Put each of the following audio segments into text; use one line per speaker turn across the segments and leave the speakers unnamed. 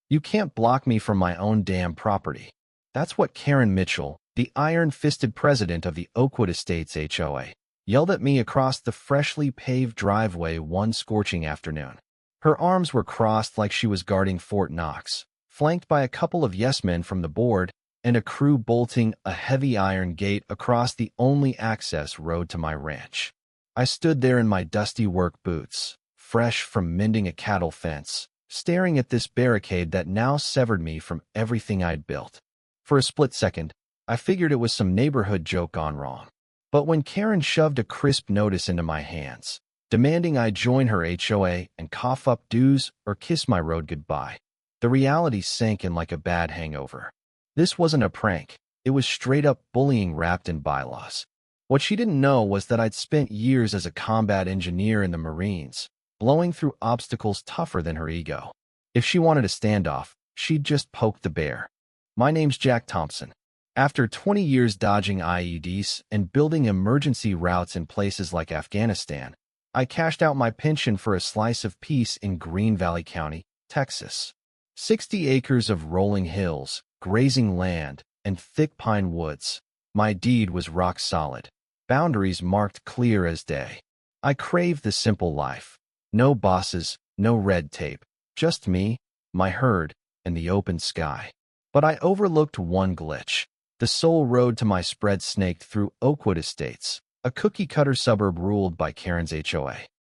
You can't block me from my own damn property. That's what Karen Mitchell, the iron-fisted president of the Oakwood Estates HOA, yelled at me across the freshly paved driveway one scorching afternoon. Her arms were crossed like she was guarding Fort Knox, flanked by a couple of yes-men from the board and a crew bolting a heavy iron gate across the only access road to my ranch. I stood there in my dusty work boots, fresh from mending a cattle fence, staring at this barricade that now severed me from everything I'd built. For a split second, I figured it was some neighborhood joke gone wrong. But when Karen shoved a crisp notice into my hands, demanding I join her HOA and cough up dues or kiss my road goodbye, the reality sank in like a bad hangover. This wasn't a prank. It was straight-up bullying wrapped in bylaws. What she didn't know was that I'd spent years as a combat engineer in the Marines, blowing through obstacles tougher than her ego. If she wanted a standoff, she'd just poke the bear. My name's Jack Thompson. After 20 years dodging IEDs and building emergency routes in places like Afghanistan, I cashed out my pension for a slice of peace in Green Valley County, Texas. 60 acres of rolling hills, grazing land, and thick pine woods. My deed was rock solid. Boundaries marked clear as day. I craved the simple life. No bosses, no red tape. Just me, my herd, and the open sky. But I overlooked one glitch. The sole road to my spread snaked through Oakwood Estates, a cookie-cutter suburb ruled by Karen's HOA.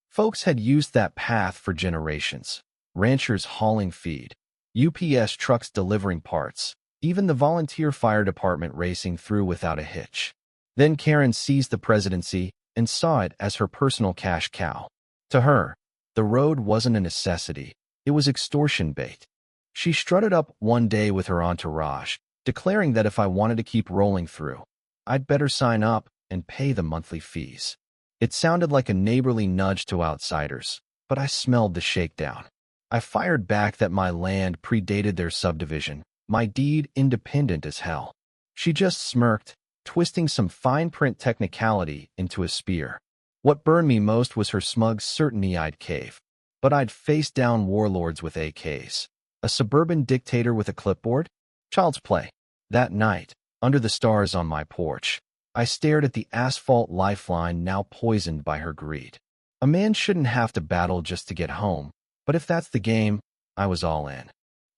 Folks had used that path for generations. Ranchers hauling feed, UPS trucks delivering parts, even the volunteer fire department racing through without a hitch. Then Karen seized the presidency and saw it as her personal cash cow. To her, the road wasn't a necessity, it was extortion bait. She strutted up one day with her entourage, declaring that if I wanted to keep rolling through, I'd better sign up and pay the monthly fees. It sounded like a neighborly nudge to outsiders, but I smelled the shakedown. I fired back that my land predated their subdivision, my deed independent as hell. She just smirked, twisting some fine print technicality into a spear. What burned me most was her smug certainty I'd cave. But I'd face down warlords with AKs. A suburban dictator with a clipboard? Child's play. That night, under the stars on my porch, I stared at the asphalt lifeline now poisoned by her greed. A man shouldn't have to battle just to get home, but if that's the game, I was all in.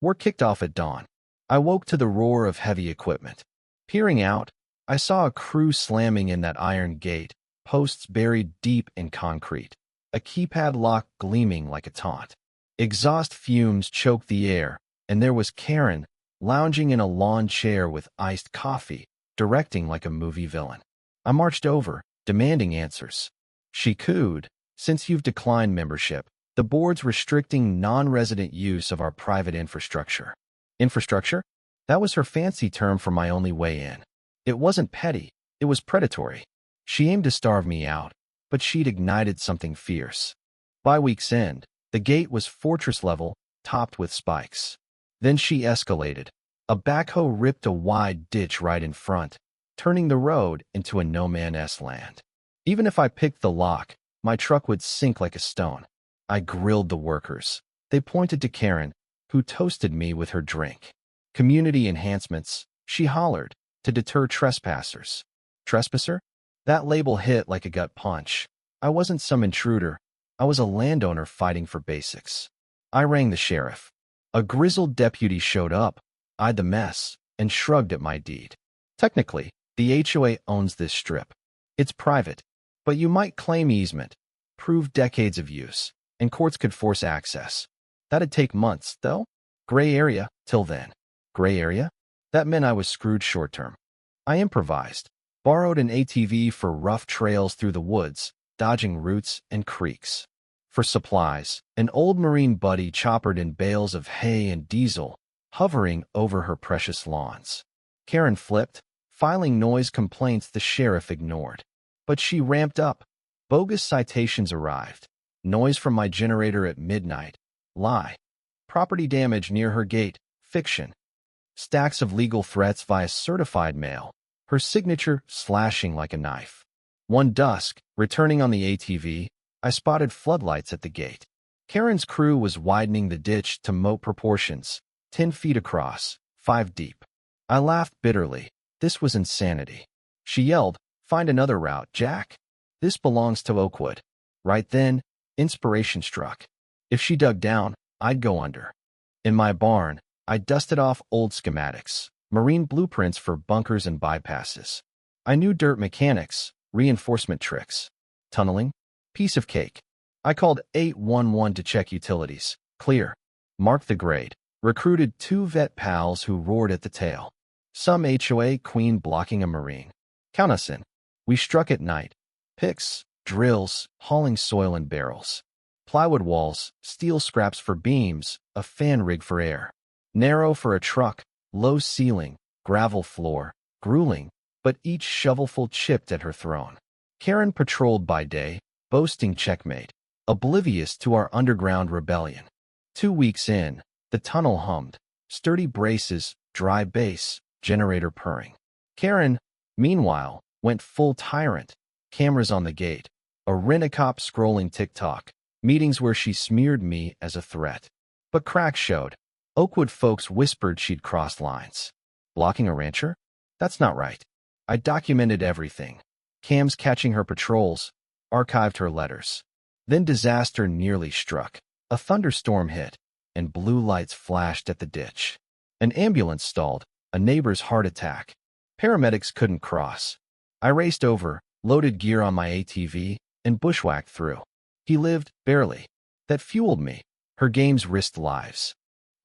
Work kicked off at dawn. I woke to the roar of heavy equipment. Peering out, I saw a crew slamming in that iron gate, posts buried deep in concrete, a keypad lock gleaming like a taunt. Exhaust fumes choked the air, and there was Karen, lounging in a lawn chair with iced coffee, directing like a movie villain. I marched over, demanding answers. She cooed, "Since you've declined membership, the board's restricting non-resident use of our private infrastructure." Infrastructure? That was her fancy term for my only way in. It wasn't petty, it was predatory. She aimed to starve me out, but she'd ignited something fierce. By week's end, the gate was fortress level, topped with spikes. Then she escalated. A backhoe ripped a wide ditch right in front, turning the road into a no-man's land. Even if I picked the lock, my truck would sink like a stone. I grilled the workers. They pointed to Karen, who toasted me with her drink. Community enhancements, she hollered, to deter trespassers. Trespasser? That label hit like a gut punch. I wasn't some intruder. I was a landowner fighting for basics. I rang the sheriff. A grizzled deputy showed up, eyed the mess, and shrugged at my deed. Technically, the HOA owns this strip. It's private, but you might claim easement, prove decades of use, and courts could force access. That'd take months, though. Gray area, till then. Gray area? That meant I was screwed short-term. I improvised, borrowed an ATV for rough trails through the woods, dodging roots and creeks. For supplies, an old Marine buddy choppered in bales of hay and diesel, hovering over her precious lawns. Karen flipped, filing noise complaints the sheriff ignored. But she ramped up. Bogus citations arrived. Noise from my generator at midnight. Lie. Property damage near her gate. Fiction. Stacks of legal threats via certified mail. Her signature slashing like a knife. One dusk, returning on the ATV, I spotted floodlights at the gate. Karen's crew was widening the ditch to moat proportions, 10 feet across, 5 deep. I laughed bitterly. This was insanity. She yelled, "Find another route, Jack. This belongs to Oakwood." Right then, inspiration struck. If she dug down, I'd go under. In my barn, I dusted off old schematics, marine blueprints for bunkers and bypasses. I knew dirt mechanics, reinforcement tricks. Tunneling? Piece of cake. I called 811 to check utilities. Clear. Marked the grade. Recruited 2 vet pals who roared at the tail. Some HOA queen blocking a marine. Count us in. We struck at night. Picks, drills, hauling soil in barrels. Plywood walls, steel scraps for beams, a fan rig for air. Narrow for a truck, low ceiling, gravel floor, grueling, but each shovelful chipped at her throne. Karen patrolled by day, boasting checkmate, oblivious to our underground rebellion. 2 weeks in, the tunnel hummed, sturdy braces, dry base, generator purring. Karen, meanwhile, went full tyrant, cameras on the gate, a rent-a-cop scrolling TikTok, meetings where she smeared me as a threat. But cracks showed. Oakwood folks whispered she'd crossed lines. Blocking a rancher? That's not right. I documented everything. Cams catching her patrols, archived her letters. Then disaster nearly struck. A thunderstorm hit, and blue lights flashed at the ditch. An ambulance stalled, a neighbor's heart attack. Paramedics couldn't cross. I raced over, loaded gear on my ATV, and bushwhacked through. He lived, barely. That fueled me. Her games risked lives.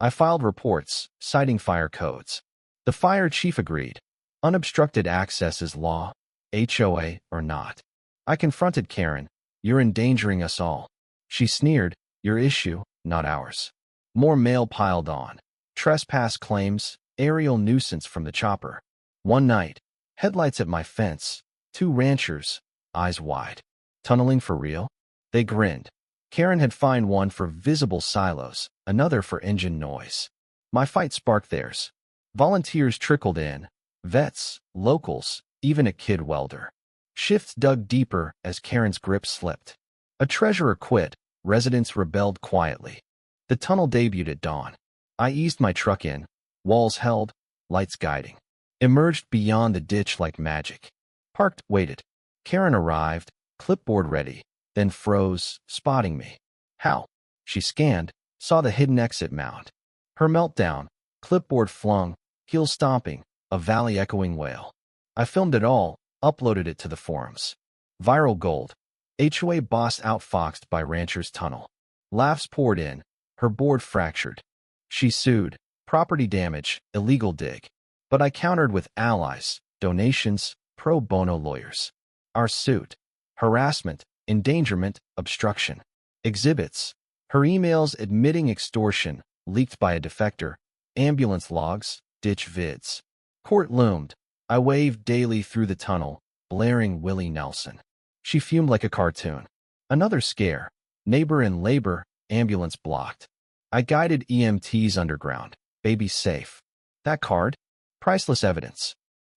I filed reports, citing fire codes. The fire chief agreed. Unobstructed access is law, HOA or not. I confronted Karen. You're endangering us all. She sneered. Your issue, not ours. More mail piled on. Trespass claims, aerial nuisance from the chopper. One night, headlights at my fence, 2 ranchers, eyes wide. Tunneling for real? They grinned. Karen had fined one for visible silos, another for engine noise. My fight sparked theirs. Volunteers trickled in, vets, locals, even a kid welder. Shifts dug deeper as Karen's grip slipped. A treasurer quit, residents rebelled quietly. The tunnel debuted at dawn. I eased my truck in, walls held, lights guiding. Emerged beyond the ditch like magic. Parked, waited. Karen arrived, clipboard ready, then froze, spotting me. How? She scanned, saw the hidden exit mount. Her meltdown, clipboard flung, heel stomping, a valley echoing wail. I filmed it all, uploaded it to the forums. Viral gold. HOA boss outfoxed by rancher's tunnel. Laughs poured in, her board fractured. She sued, property damage, illegal dig. But I countered with allies, donations, pro bono lawyers. Our suit. Harassment, endangerment, obstruction. Exhibits. Her emails admitting extortion, leaked by a defector. Ambulance logs, ditch vids. Court loomed. I waved daily through the tunnel, blaring Willie Nelson. She fumed like a cartoon. Another scare. Neighbor in labor, ambulance blocked. I guided EMTs underground. Baby safe. That card? Priceless evidence.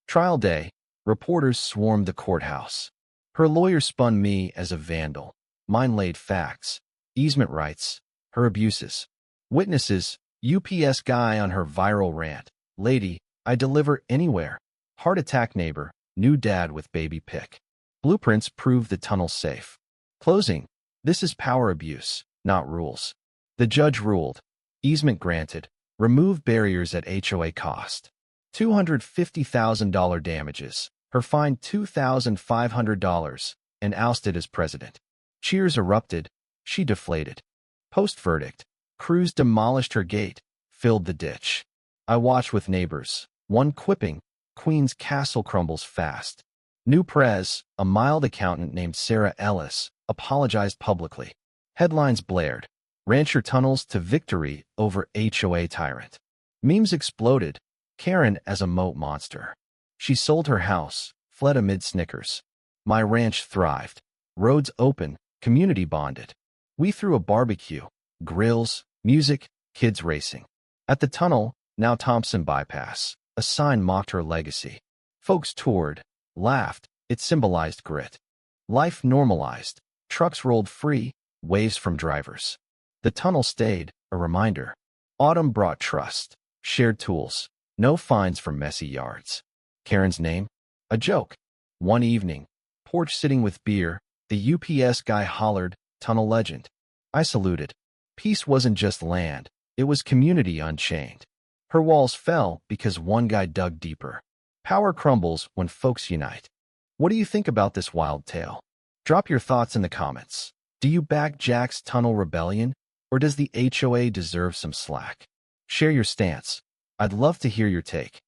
Trial day. Reporters swarmed the courthouse. Her lawyer spun me as a vandal. Mine laid facts. Easement rights. Her abuses. Witnesses. UPS guy on her viral rant. Lady, I deliver anywhere. Heart attack neighbor. New dad with baby pick. Blueprints prove the tunnel safe. Closing. This is power abuse, not rules. The judge ruled. Easement granted. Remove barriers at HOA cost. $250,000 damages. Her fine $2,500 and ousted as president. Cheers erupted. She deflated. Post-verdict. Crews demolished her gate, filled the ditch. I watched with neighbors, one quipping, Queen's castle crumbles fast. New prez, a mild accountant named Sarah Ellis, apologized publicly. Headlines blared. Rancher tunnels to victory over HOA tyrant. Memes exploded. Karen as a moat monster. She sold her house, fled amid snickers. My ranch thrived. Roads open, community bonded. We threw a barbecue, grills, music, kids racing. At the tunnel, now Thompson bypass, a sign mocked her legacy. Folks toured, laughed, it symbolized grit. Life normalized, trucks rolled free, waves from drivers. The tunnel stayed, a reminder. Autumn brought trust, shared tools, no fines for messy yards. Karen's name? A joke. One evening, porch sitting with beer, the UPS guy hollered, "Tunnel legend." I saluted. Peace wasn't just land, it was community unchained. Her walls fell because one guy dug deeper. Power crumbles when folks unite. What do you think about this wild tale? Drop your thoughts in the comments. Do you back Jack's tunnel rebellion, or does the HOA deserve some slack? Share your stance. I'd love to hear your take.